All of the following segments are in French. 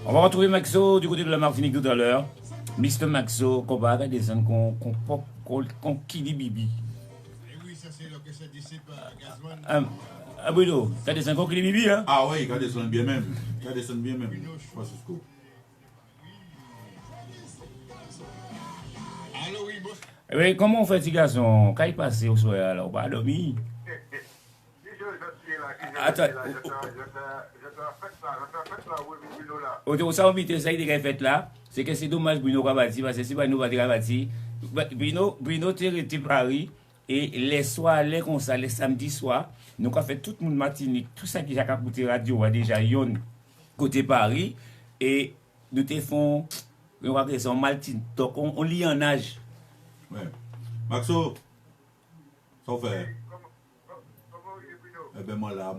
On va retrouver Maxo du côté de la Martinique tout à l'heure. Mr. Maxo, qu'on va descendre qu'on kili bibi. Oui, ça c'est le que ça dit, c'est pas Gazman. Ah, Bruno, t'as descendu qu'on kili bibi, hein? Ah oui, il a descendu bien même. Il a descendu bien même. Francisco. Allô, oui, boss. Oui, comment on fait, petit garçon? Quand il passe au soir, là, on va dormir. Attends. Au ça, on vite ça, il est fait là. C'est que c'est dommage, Bruno Kabati, parce que si Bruno Kabati, Bruno, tu es Paris, et les soirs, les comme ça, les samedis soirs, nous avons fait tout le monde Martinique, tout ça qui a coûté radio, déjà, yon côté Paris, et nous te font, nous avons son Maltine, donc on lit en âge. Ouais. Maxo, ça fait. Eh ben, moi là,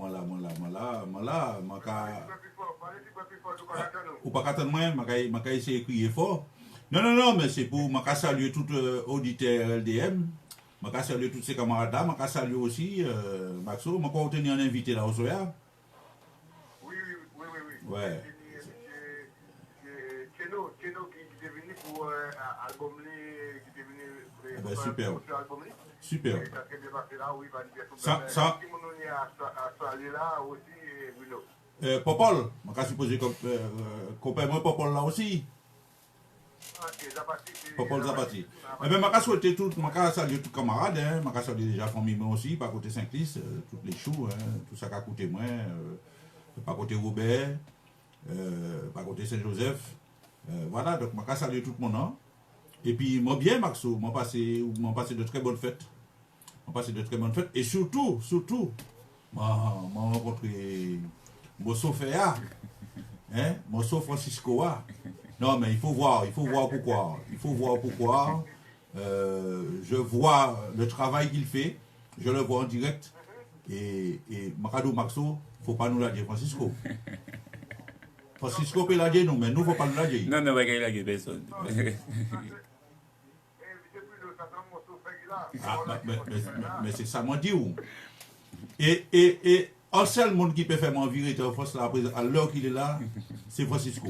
ou pas qu'attendre moi, m'a essayer de crier fort. Non, mais c'est pour m'a saluer tout auditeur LDM, m'a saluer tous ses camarades là, m'a saluer aussi Maxo, m'a pas obtenu un invité là au soir. Oui. Ouais. Tcheno qui est venu pour album qui est venu Ben, super. Super. Popol, je vais supposer copain moi Popol là aussi. Popol Zapati. Eh bien, je souhaite tout, je salue tous les camarades, je salue déjà famille moi aussi, par côté Saint-Lys, tous les choux, tout ça qui a coûté moi, par côté Robert, par côté Saint-Joseph. Voilà, donc je salue tout le monde. Et puis, moi bien, Maxo, moi passé de très bonnes fêtes. Et surtout, moi rencontré Mossofea, Mosso Francisco. Non, mais il faut voir pourquoi. Je vois le travail qu'il fait, je le vois en direct. Et Macado Maxo, il ne faut pas nous la dire, Francisco. Francisco peut la dire, nous, mais nous, il ne faut pas nous la dire. Non, il a personne. Ah, mais c'est ça, moi, dit où. Et un seul monde qui peut faire mon vérité en France, là, à l'heure qu'il est là, c'est Francisco.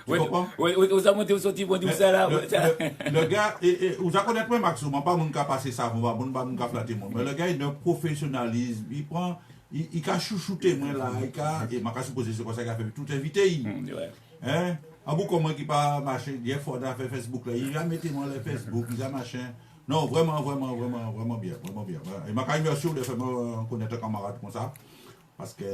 Tu comprends? Oui, vous avez monté au sorti pour dire ça là. Le gars, vous avez connaître moi, Maxo, je ne pas mon cas passer ça, je ne pas mon cas flatter moi. Mais le gars, il a un professionnalisme, il prend, il a chouchouté moi là, et m'a supposé c'est comme ça qu'il a fait tout invité. Hein? À bout comme moi qui pas machin, des fois dans Facebook là, il a mis moi le Facebook, il a machin. Non, vraiment bien. Et ma carrière sûr de faire connaître un camarade comme ça, parce que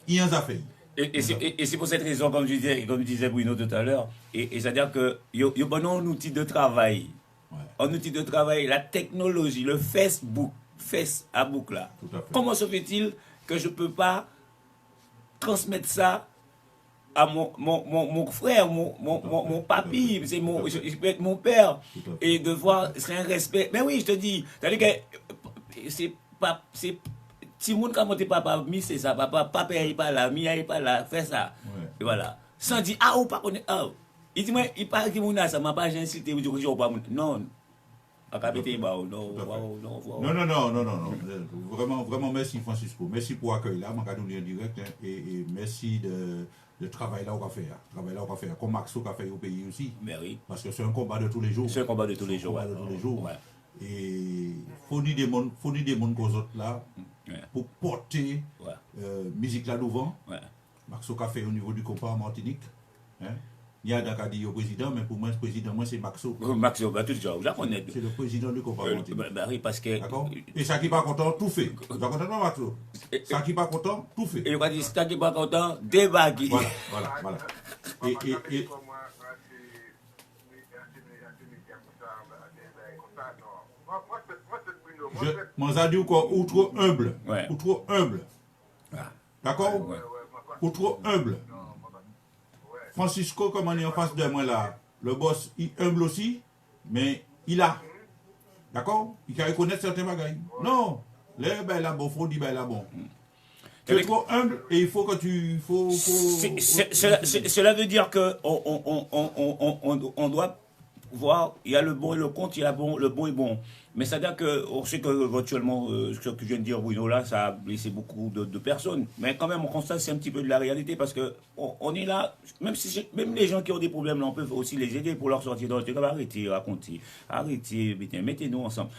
il en a fait. Et c'est pour cette raison, comme disait Bruno tout à l'heure, et c'est-à-dire que il y a un outil de travail. Ouais. Un outil de travail, la technologie, le Facebook là. Comment se fait-il que je ne peux pas transmettre ça à mon frère, mon papy, c'est je peux être mon père, et de voir, c'est un respect. Mais oui, je te dis, c'est-à-dire que c'est pas, c'est si mon quand mon papa, c'est ça, papa est pas là, Mia est pas là, fais ça. Ouais. Et voilà. Sans dire, ah, ou pas connaître, ah. Il dit, moi, il parle que mon ça m'a pas insulté, je dis, pas non. Non. Vraiment, merci Francisco. Merci pour l'accueil là, je vais direct, et merci de travail là qu'on va faire. Comme Maxo a fait au pays aussi. Mais oui. Parce que c'est un combat de tous les jours. Ouais. Et fournir des mondes qu'aux autres là, pour porter musique là devant. Ouais. Maxo a fait au niveau du combat en Martinique. Il y a d'un dit au président, mais pour moi, le président, c'est Maxo. Maxo, tout le temps, c'est le président du combat en Martinique. Oui, parce que. D'accord. Et ça qui n'est pas content, tout fait. Vous êtes content, Maxo? Ça qui n'est pas content, tout fait. Et on va dire, ça qui n'est pas content, débaguer. Voilà. Et moi, je dis quoi, ou trop humble. Ouais. Ou trop humble. D'accord? Ouais. Ou trop humble. Francisco, comme on est en face de moi là, le boss, il est humble aussi, mais il a. D'accord? Il can reconnaître certains bagages. Non. Là, ben là, bon, faut dire, ben là, bon. Tu es trop humble et il faut que tu. Cela veut dire que on doit voir, il y a le bon et le contre, il y a le bon et bon. Mais c'est-à-dire qu'on sait que virtuellement, ce que je viens de dire, Bruno, là, ça a blessé beaucoup de personnes. Mais quand même, on constate c'est un petit peu de la réalité parce que on est là, même les gens qui ont des problèmes, là, on peut aussi les aider pour leur sortir dans le truc. Arrêtez, racontez, arrêtez, mettez-nous ensemble.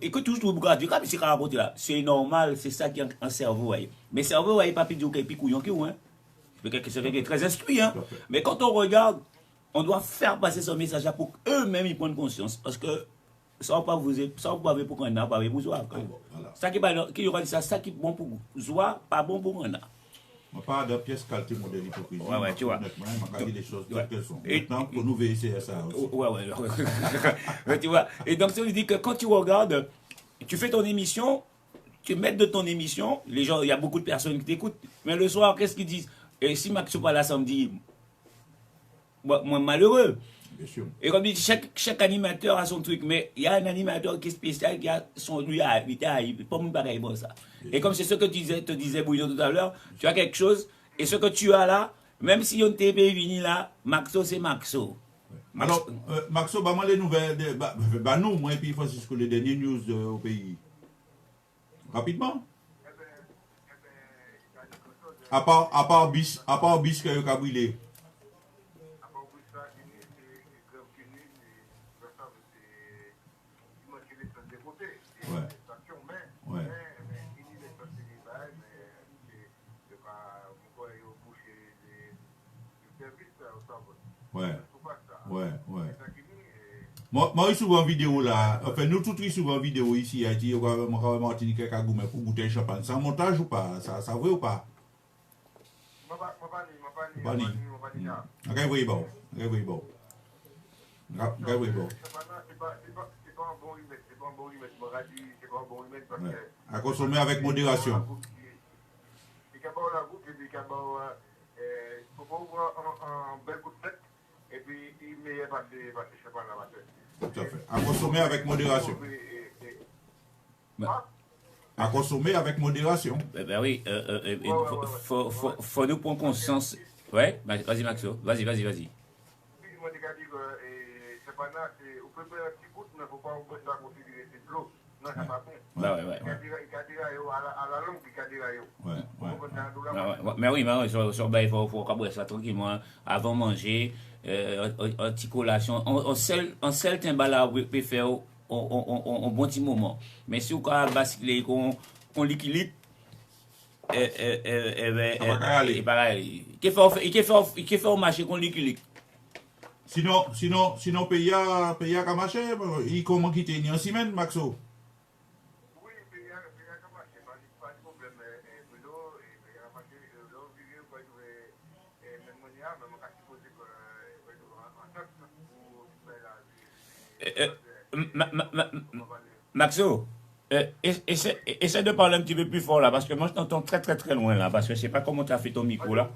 Et que tout le monde dit, c'est raconter là, c'est normal, c'est ça qui est un cerveau. Ouais. Mais le cerveau, il n'est pas plus couillon que vous, hein. C'est quelqu'un qui est très instruit, hein. Mais quand on regarde, on doit faire passer ce message là pour eux-mêmes ils prennent conscience. Parce que ça ne va pas vous pour qu'on a, pas pour Zoa. Ça qui aura dit ça qui est bon pour Zoa, pas bon pour qu'on a. On parle de pièces qualité modèle hypocrisie. Ouais, tu vois. On va dire les choses telles qu'elles sont. Maintenant, pour nous veiller ça aussi. Ouais, tu vois. Et donc, ça veut dire que quand tu regardes, tu fais ton émission, tu mets de ton émission, les gens, il y a beaucoup de personnes qui t'écoutent, mais le soir, qu'est-ce qu'ils disent? Et si Max n'est pas là samedi, moi, malheureux. Bien sûr. Et comme dit, chaque animateur a son truc, mais il y a un animateur qui est spécial, qui a son lui à pas mon bagage bon ça. Et comme c'est ce que te disais Bruno tout à l'heure, tu as quelque chose, et ce que tu as là, même si on t'est venu là, Maxo c'est Maxo. Alors, Maxo, bah, les nouvelles, nous, moi et puis Francisco, les dernières news au pays. Rapidement. À part bis que vous avez brûlé. Ouais. Moi, je suis souvent en vidéo là. Enfin, nous tous souvent en vidéo ici à Haïti. On va Martinique à Kagoumé pour goûter un champagne. Sans montage ou pas? Ça vrai ou pas? Pas ni. Regarde, oui, bon. C'est pas un bon remède. C'est pas un bon remède parce que. À consommer avec modération. Il y a la goutte et puis il faut pas ouvrir un bel coup de tête et puis il met passer champagne là bas. Tout à fait. À consommer avec modération. À consommer avec modération. Ben oui, faut nous prendre conscience. Ouais, vas-y Maxo, vas-y. Moi, je dis que c'est pas là, on peut faire un petit bout, mais il ne faut pas ça considérer c'est de l'eau. Non, ça va pas. Ouais. À la longue, il Ouais. Mais oui, il faut cabrer ça tranquillement avant de manger, en petite collation. On seul timbal là, peut faire un bon petit moment. Mais si on a basculé, qu'on l'équilibre, il fait au marché qu'on l'équilibre. Sinon, pays à marché, il comment quitter une semaine, Maxo? Oui, pays à marché, pas de problème. Bruno, pays à marché, l'eau, il va trouver même monia, même quand il faut dire que Maxo, essaie de parler un petit peu plus fort là, parce que moi je t'entends très très très loin là, parce que je sais pas comment tu as fait ton micro là.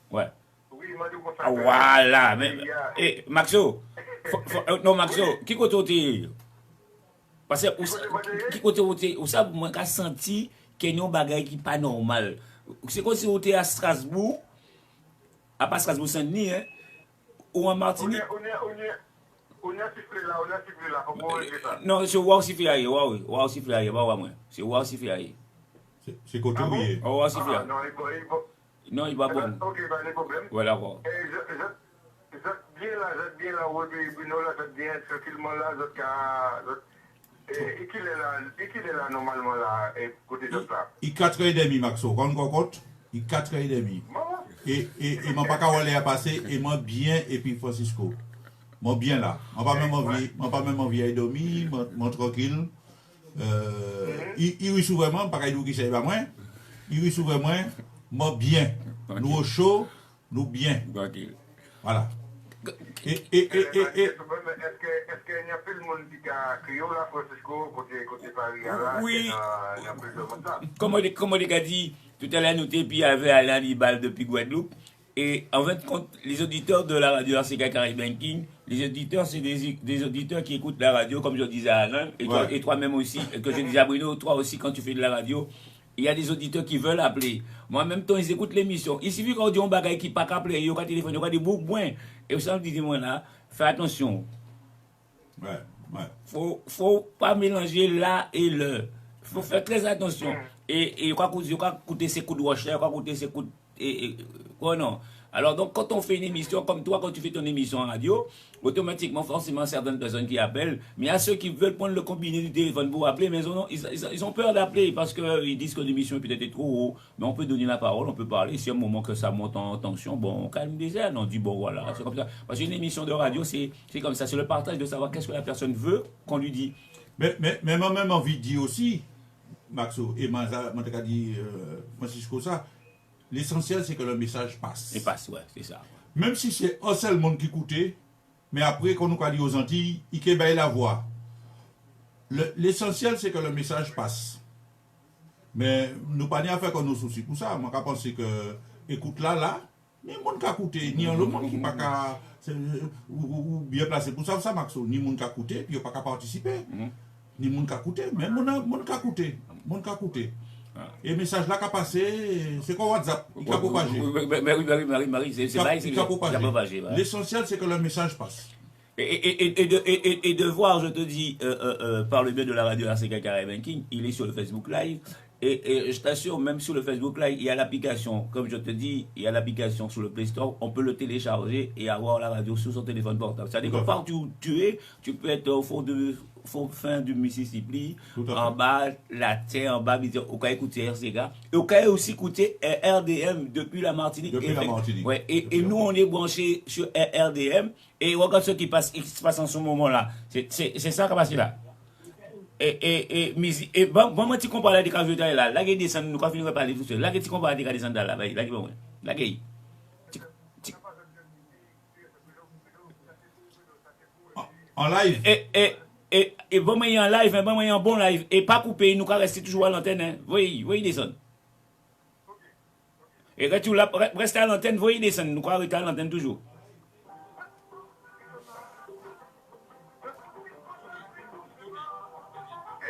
Ouais. Oui, il m'a dit qu'on fait. Voilà. Mais, Maxo, non Maxo, qui côté parce que qui côté où ça moi qu'a senti qu'il y a un bagage qui pas normal. C'est comme si on était à Strasbourg, à pas Strasbourg Saint-Denis, hein, ou en Martinique. On a sifflé là, comment on fait ça? Non, c'est Wow Sifflé aïe, Wow Sifflé aïe, c'est Wow Sifflé aïe. C'est cotourier. Wow Sifflé aïe. Non, il va bon. Ok, pas de problème. Voilà, bon. J'aime bien là, Bruno, là, j'aime bien, tranquillement là, et qu'il est là, normalement, là, côté de ça. Il 4h30, Maxo, quand on compte, il 4h30. Et m'a pas qu'à à passer, et moi bien, et puis Francisco. Moi bien là. On pas même envie à dormir, moi tranquille. Il reçoit vraiment, pareil nous qui sait pas moi. Il reçoit vraiment, moi bien. Nous au chaud, nous bien. Voilà. Est-ce qu'il y a plus de monde qui a crié là, Francisco, côté Paris là? Oui. Il y a plus de monde là. Comme on a dit, tout à l'heure, nous étions puis avec Alain Hannibal depuis Guadeloupe. Et en fait, les auditeurs de la radio RCK Caribbean King, les auditeurs, c'est des auditeurs qui écoutent la radio, comme je disais à Alain, et toi-même aussi, que je disais à Bruno, toi aussi, quand tu fais de la radio, il y a des auditeurs qui veulent appeler. Moi, en même temps, ils écoutent l'émission. Il suffit qu'on dise un bagage qui n'est pas qu'à appeler, il y a un téléphone, il y a des bouts, et ça, me dit, moi là, fais attention. Faut pas mélanger là et le. Faut faire très attention. Et quoi coûter ces coups de washer, quoi coûter ces coups quoi non. Alors donc quand on fait une émission comme toi, quand tu fais ton émission en radio, automatiquement forcément certaines personnes qui appellent, mais il y a ceux qui veulent prendre le combiné du téléphone pour appeler, mais ils ont peur d'appeler parce qu'ils disent que l'émission est peut-être trop haut, mais on peut donner la parole, on peut parler, si à un moment que ça monte en tension, bon on calme des ailes, on dit bon voilà, c'est comme ça. Parce qu'une émission de radio c'est comme ça, c'est le partage de savoir qu'est-ce que la personne veut qu'on lui dit. Mais moi même envie de dire aussi, Maxo, et moi dit Francisco ça, l'essentiel c'est que le message passe. Et passe, ouais, c'est ça. Même si c'est un seul monde qui écoutait, mais après qu'on nous a dit aux Antilles, il y a la voix. L'essentiel c'est que le message passe. Mais nous pas à faire qu'on nous soucie pour ça. Moi je pense que écoute là, ni monde qui a écouté, ni le monde qui pas qu'à ou bien placé pour ça Maxo, ni monde qui a écouté, puis pas qu'à participer. Ni monde qui a écouté, mais monde qui a écouté. Et le message là qui a passé, c'est quoi WhatsApp? Il a propagé. Marie, c'est propagé. L'essentiel, c'est que le message passe. Et de voir, je te dis, par le biais de la radio RCK Caribbean King, il est sur le Facebook Live. Et je t'assure, même sur le Facebook Live, il y a l'application, comme je te dis, il y a l'application sur le Play Store, on peut le télécharger et avoir la radio sur son téléphone portable. C'est-à-dire que partout où tu es, tu peux être au fin du Mississippi, en bas, la terre, en bas, au cas écouter RCK, et au cas aussi écouter RDM depuis la Martinique. Ouais, et nous, on est branchés sur RDM, et regarde ce qui se passe en ce moment-là. C'est ça qui passe là. Et bon, moi, tu compares la décavité là, là, qui descend, nous, quand on finit de parler tout seul, là, tu compares la décavité là, là, là, en live. Et bon moyen en live, bon moyen en bon live, et pas coupé, nous, rester toujours à l'antenne, hein. Voyez, descendre. Et quand tu restes à l'antenne, voyez, descendre, nous, rester à l'antenne toujours.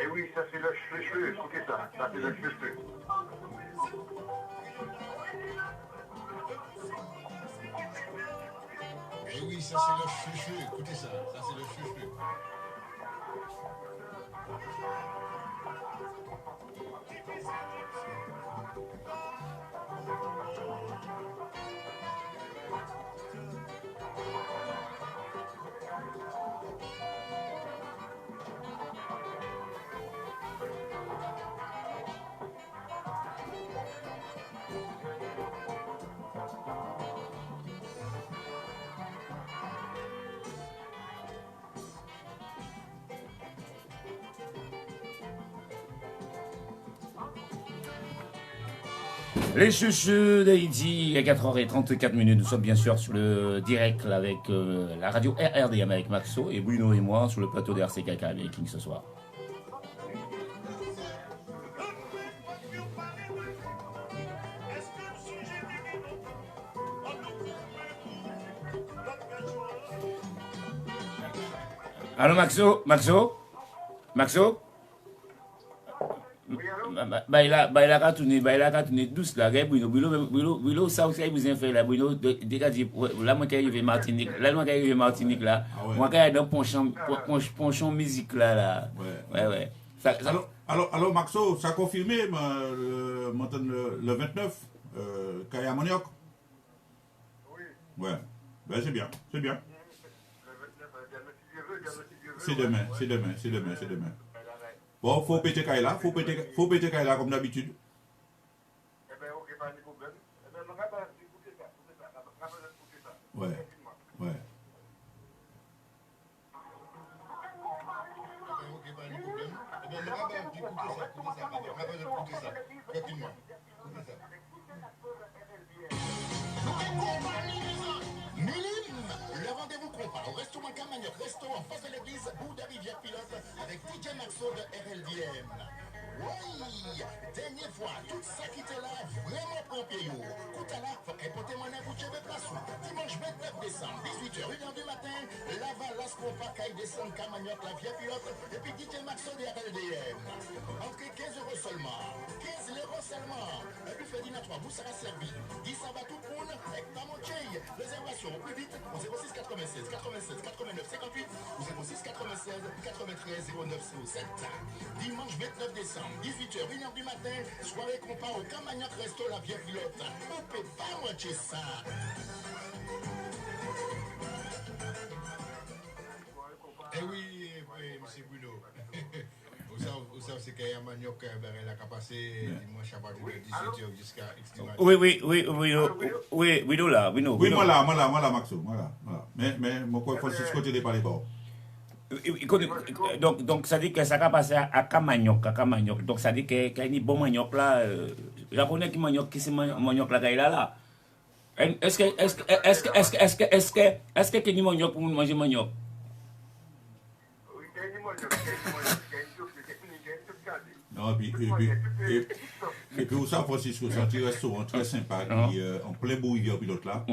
Eh oui, ça c'est le cheveu, écoutez ça, ça c'est le cheveu. Eh oui, ça c'est le cheveu, écoutez ça, ça c'est le cheveu. Les chouchous d'Haïti, à 4h34, nous sommes bien sûr sur le direct avec la radio RRDM avec Maxo et Bruno et moi sur le plateau de RCK Caribbean King ce soir. Allô Maxo il a qu'à tourner douce là, Bruno, ça aussi vous avez fait là, Bruno, dégagez, là, moi qui arrive Martinique, là, moi qui arrive dans Ponchon musique là. Ouais. Alors, Maxo, ça a confirmé le 29, Kaya Monioc? Oui. Ouais, ben c'est bien. Le 29, C'est demain. Bon, faut péter Kaila, faut péter Kaila comme d'habitude. Eh bien, ok, pas de problème. Eh bien, on va pas écouter ça. Ouais. Ok, pas de problème. Eh bien, on va pas écouter ça. Rapidement. Le rendez-vous compas au restaurant Camagnoc, restaurant en face de l'église Bouddha Rivière Pilote avec DJ Maxo de RLDM. Oui, dernière fois, tout ça qui était là, vraiment pour pied. Tout à l'heure, faut qu'importer mon air pour tuer place. Dimanche 29 décembre, 18h, 1h du matin, Laval, Las Compas, Caille descend Camagnoc, la Via Pilote, et puis DJ Maxo de RLDM. Entrée 15 € seulement. 15 € seulement. Un buffet éliminatoire, vous sera servi. 10 ça va tout le monde, avec pas manqué. Réservation au plus vite au 06 96 96 89 58 ou 06 96 93 09 07. Dimanche 29 décembre, 18h, 1h du matin, soirée compas au Camagnac Resto La Vieille Pilote. On peut pas manquer ça. Eh oui, M. Bruno. Vous savez, c'est qu'il y a un manioc qui a passé dimanche à partir de 17h jusqu'à X. Oui, là. Oui, moi là, Maxo. Voilà. Mais moi, Francisco, tu n'es pas les bords. Donc, ça dit que ça va passer à Camagnoc. Donc, ça dit qu'il y a un bon manioc là. Japonais qui manioc, qui c'est manioc là. Est-ce que qu'il y a manioc pour manger manioc? Non, et puis où ça, Francisco, c'est un petit restaurant très sympa qui est en plein beau rivière pilote là.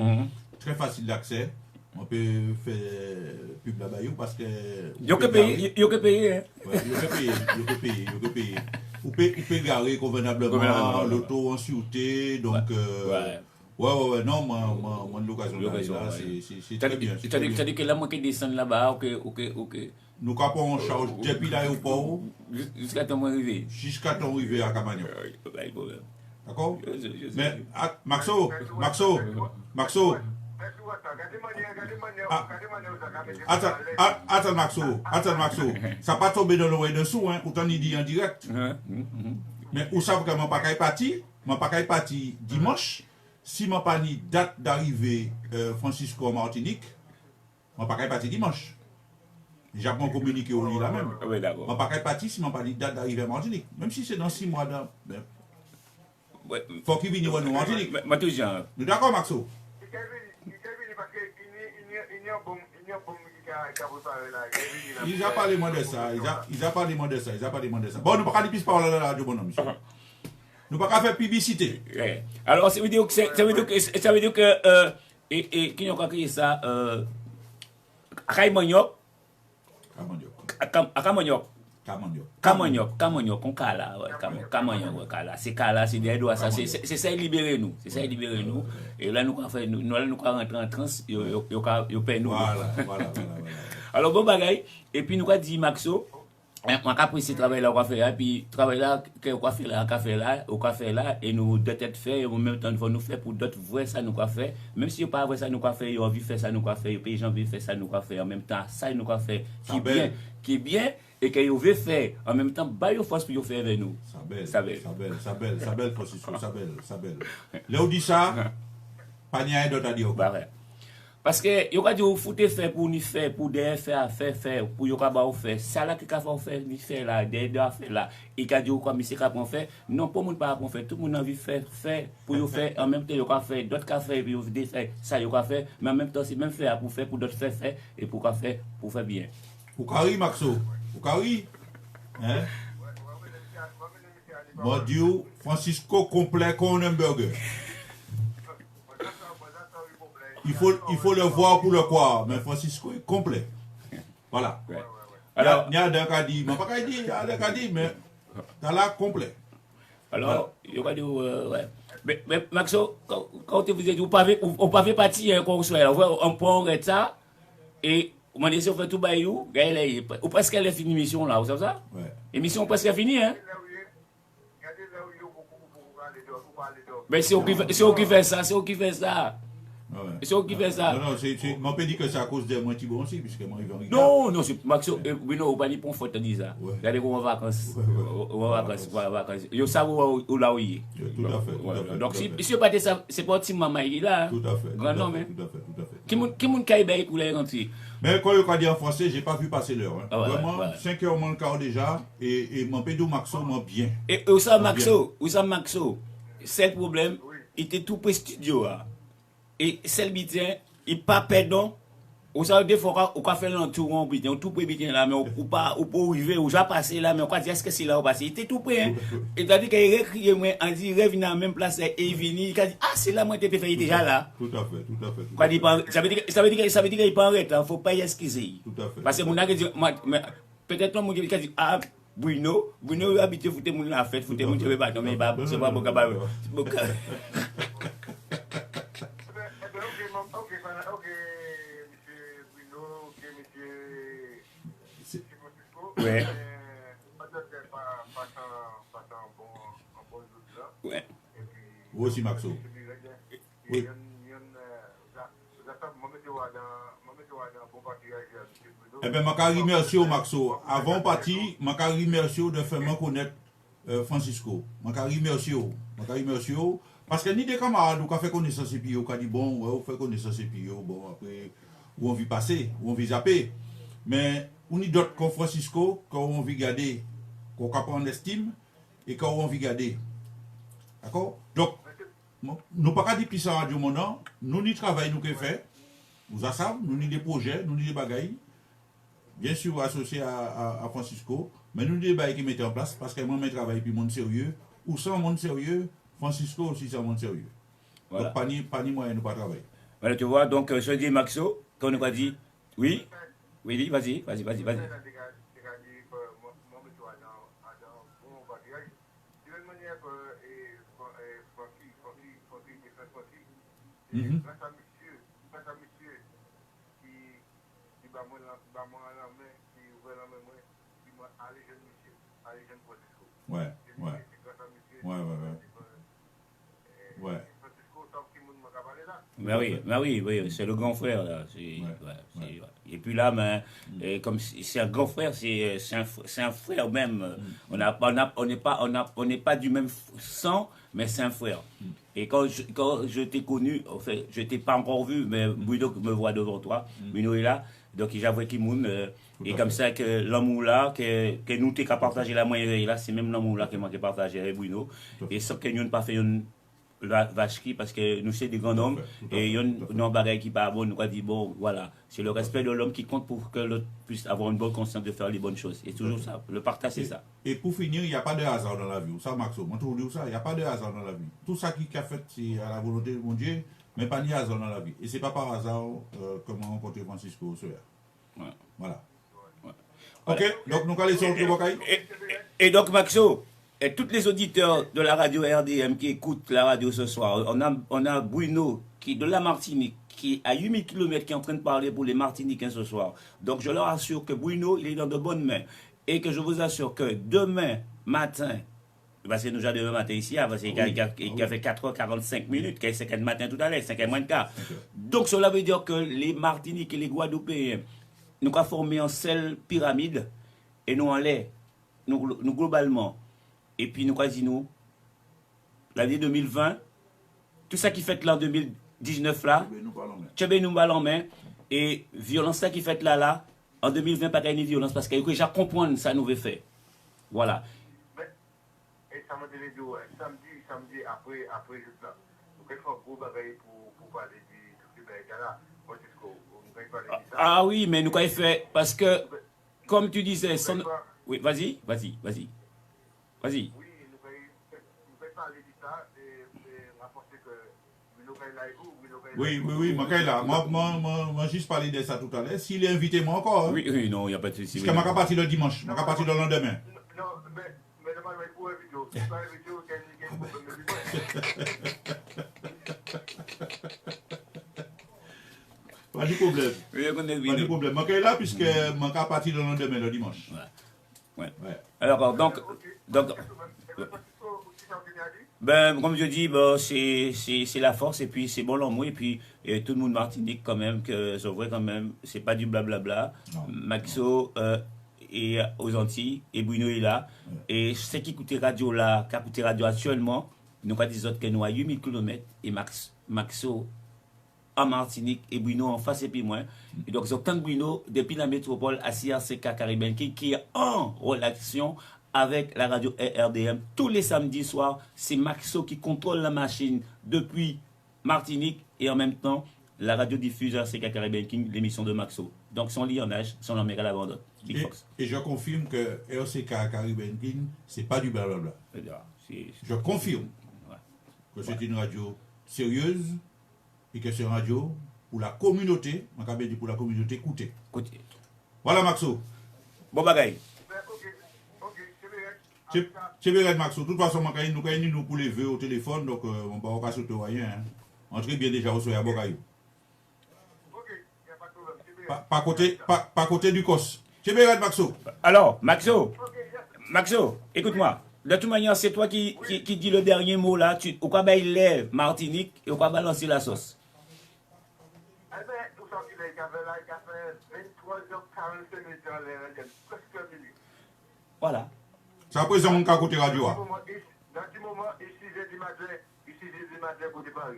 Très facile d'accès. On peut faire pub là-bas parce que. Yo que payer. Ouais, yo que payer. Vous pouvez garer convenablement l'auto en sûreté. Donc. Ouais, non, moi, l'occasion là, c'est très bien. C'est-à-dire que là, moi qui descends là-bas, ok. Nous capons en charge depuis l'aéroport jusqu'à ton arrivée. Jusqu'à ton arrivée à Camagnoc. D'accord? Mais, Maxo. Attends, Maxo. Ça pas tombé dans l'oreille dessous, hein, autant il dit en direct. Mais où ça vraiment pas parti? Moi pas parti dimanche. Si je n'ai pas ni date d'arrivée Francisco en Martinique, je ne vais pas partir dimanche. Le Japon communiqué au lit là même. Oui, d'accord. Je ne vais pas partir si je n'ai pas ni date d'arrivée en Martinique. Même si c'est dans 6 mois. Il faut qu'il vienne en Martinique. Nous d'accord, Maxo? Ils ont parlé moins de ça. Bon, nous ne pouvons pas dire par là, du bonhomme, monsieur. Nous ne pouvons pas faire publicité. Alors, ça veut dire que et qui n'a pas créé ça Camagnoc, on cala, c'est cala, c'est des doigts, ça, c'est ça libérer nous, et là nous rentrer en trans, yo paye nous. Voilà. Alors bon bagaille, et puis nous avons dit Maxo. On a pris ce travail là, on a fait là, puis travail là, qu'on a fait là, et nous deux têtes fait, et en même temps, nous faire pour d'autres vrais ça nous a fait, même si on pas vrai ça nous a fait, on envie faire ça nous a fait, les gens veulent faire ça nous a fait, en même temps, ça nous a fait, qui est bien, et qu'on veut faire, en même temps, bah, il force pour faire avec nous. Ça belle, Francisco, ça belle. Là où dit ça, pas n'y a d'autre à dire. Parce que yo ka di ou foute faire pour ni faire pour des faire pour yo ka ba ou faire ça là qui ka faire ni faire là des faire là et ka di ou comme monsieur ka prend faire non pour moun pas prend faire tout moun envie faire pour yo faire en même temps yo ka faire d'autres ka faire puis yo faire ça yo ka faire mais en même temps c'est même faire pour d'autres faire et pour faire bien pour Kari Maxo pour Kari hein mon Dieu Francisco complet comme un burger. Il faut le voir pour le croire, mais Francisco est complet. Voilà. Alors, il y a des cas dit, mais dans là complet. Alors, il y a dit, ouais. Mais Maxo, quand vous êtes, on ne peut pas partir quand on soit là, on prend ça, et on m'a dit, si on fait tout baillou, ou presque elle est finie l'émission là, vous savez ça? Ouais. L'émission presque finie, hein? Mais c'est eux qui fait ça. Ouais. C'est eux qui fait ça. Non, on peut dire que c'est à cause de moi qui bon aussi, puisque moi, ils vont rigoler. Non, c'est Maxo, oui, non, on va dire pour faute de ça. Regardez comment on va vacances. Yo savent où là où il est. Tout à fait. Donc, si on pas ça, c'est pas petit maman il est là. Tout à fait. Grand nom, hein. Tout à fait. Qui moun kaïbaï pour les rentrer. Mais quand je dis en français, j'ai pas vu passer l'heure. Hein. Ah ouais, vraiment, 5 heures moins le quart déjà, et mon pédo Maxo m'a bien. Et où ça Maxo, c'est le problème, il était tout près studio. Et celle bitin, il pas perdant. Ou ça des fois on fait l'entour on bitin, tout près bitin là mais ou pas arriver ou já passer là mais on va dire est-ce que c'est là ou passer. Il était tout près hein. Et tandis qu'il récrié moi en dit revient dans la même place et il vient, il dit ah c'est là moi t'étais fait déjà là. Tout à fait. Quoi dit ça veut dire qu'il pas arrêter, faut pas y excuser. Tout à fait. Parce que mon a dit peut-être non mon qui dit ah Bruno habité foutre moun la fête, foutre moun je pas non mais c'est pas bon capable. Ok, monsieur Bruno, ok, monsieur Francisco. Ouais. Peut-être pas un bon jour là. Ouais. Et puis. Vous aussi, Maxo. Oui. Eh bien, je remercie Maxo. Avant parti, je remercie de faire connaître Francisco. Je remercie parce que ni des camarades qui ont fait connaissance et puis qui ont dit bon, on fait connaissance et puis bon, après, où on vit passer, où on vit zapper. Mais on y d'autres comme Francisco, quand on vit garder, qu'on prend en estime et quand on vit garder. D'accord? Donc, nous ne pouvons pas dire plus ça radio maintenant. Nous n'y travaillons, nous qui fait. Vous savez, nous n'y des projets, nous n'y des bagailles. Bien sûr associés à Francisco, mais nous n'y des bagailles qui mettent en place parce que moi, je travaille puis monde sérieux. Ou sans monde sérieux, Francisco aussi c'est un monde sérieux. Voilà. Donc, pas ni moyen de ne pas travailler. Voilà, tu vois, donc je dis Maxo, quand on a dit, oui, vas-y. Ouais. Oui, c'est le grand frère là. Et puis là, comme c'est un grand frère, c'est un frère même. On n'est pas du même sang, mais c'est un frère. Et quand je t'ai connu, en fait, je t'ai pas encore vu, mais Bruno me voit devant toi. Bruno est là, donc j'avoue qu'il moun. Et comme ça que l'amour là, que nous t'es qu'à partager la moyenne là, c'est même l'amour là que moi qui partager avec Bruno. Et sans que nous ne pas fait une la vacherie parce que nous sommes des grands hommes et il y a une bagaille qui pas bon, nous dit bon voilà, c'est le respect de l'homme qui compte pour que l'autre puisse avoir une bonne conscience de faire les bonnes choses. Et toujours ça, le partage c'est ça. Et pour finir, il n'y a pas de hasard dans la vie. Ça Maxo, moi toujours dis ça, il n'y a pas de hasard dans la vie. Tout ça qui a fait c'est à la volonté de mon Dieu, mais pas ni hasard dans la vie. Et c'est pas par hasard comment on rencontre Francisco ce soir. Ouais. Voilà. Ouais. OK, donc nous allons sur le Bocaï. Et donc Maxo, et tous les auditeurs de la radio RDM qui écoutent la radio ce soir, on a Bruno qui de la Martinique, qui est à 8000 km, qui est en train de parler pour les Martiniquais ce soir. Donc je leur assure que Bruno, il est dans de bonnes mains. Et que je vous assure que demain matin, parce que nous avons demain matin ici, parce qu'il a fait 4h45 minutes, qu'il est 5h du matin tout à l'heure, 5h moins de quart. Donc cela veut dire que les Martiniques et les Guadeloupéens, nous avons formé en seule pyramide, et nous en lait, nous globalement. Et puis nous nous l'année 2020, tout ça qui fait l'an 2019 là, Tchébé nous balle en main, et violence ça qui fait là, en 2020 pas de violence parce que déjà comprendre ça nous veut faire. Voilà. Et ça m'a dit samedi après juste là. Nous faire un gros bagaille pour parler de tous ces bagages là. Ah oui, mais nous avons fait parce que comme tu disais, oui, vas-y. Oui, nous pouvons parler de ça et rapporter que Oui, moi juste parler de ça tout à l'heure. S'il est invité, moi encore. Hein. Oui, non, il n'y a pas de souci. Parce que je vais partir le dimanche, je vais partir le lendemain. Non, mais demain, il faut inviter. Pas Pas de problème. Pas de problème. Je suis là puisque je vais partir le lendemain, le dimanche. Ouais. Alors, donc ben, comme je dis, c'est la force et puis c'est bon l'amour et puis tout le monde Martinique quand même, que c'est vrai quand même, c'est pas du blablabla. Maxo est aux Antilles et Bruno est là. Et ceux qui écoutent radio là, qui écoutent radio actuellement, nous pas des autres que nous à 8000 km et Maxo en Martinique et Bruno en face et puis moi. Et donc, c'est tant que Bruno, depuis la métropole à CRCK Caribbean, qui est en relation avec la radio RDM. Tous les samedis soirs, c'est Maxo qui contrôle la machine depuis Martinique et en même temps, la radio diffuse RCK Caribbean King, l'émission de Maxo. Donc, son lit en âge, son nom est à l'abandon. Et je confirme que RCK Caribbean King, c'est pas du blablabla. Je confirme que c'est une radio sérieuse et que c'est une radio pour la communauté, pour la communauté écoutée. Voilà Maxo. Bon bagaille. Chéberet Maxo, de toute façon, nous avons pour les vœux au téléphone, donc on ne va pas sauter rien. Hein. Entrez bien déjà au soya Bokaï. Ok, il n'y a pas de problème. Pas côté du COS. Chéberet Maxo. Alors, Maxo, écoute-moi. De toute manière, c'est toi qui dis le dernier mot là. Au cas où il est Martinique et au cas où balancer la sauce. Eh bien, tout ça, il a fait 23h45 minutes dans les presque minutes. Voilà. Ça présente mon cas côté radio. Dans du moment, ici, du matin pour Paris.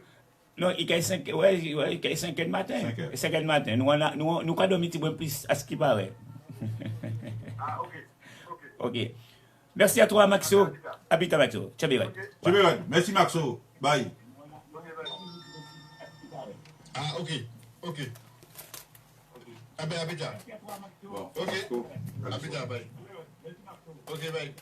Non, il y a 5 heures du matin. 5 heures du matin. Nous avons dormi un peu plus à ce qui paraît. Ah, ok. Ok. Merci à toi, Maxo. Habite à Maxo. Tchabéret. Chéberet, merci Maxo. Bye. Ah, ok. Ah ben, Abidjan. Ok. Abidjan, bye. Ok, bye.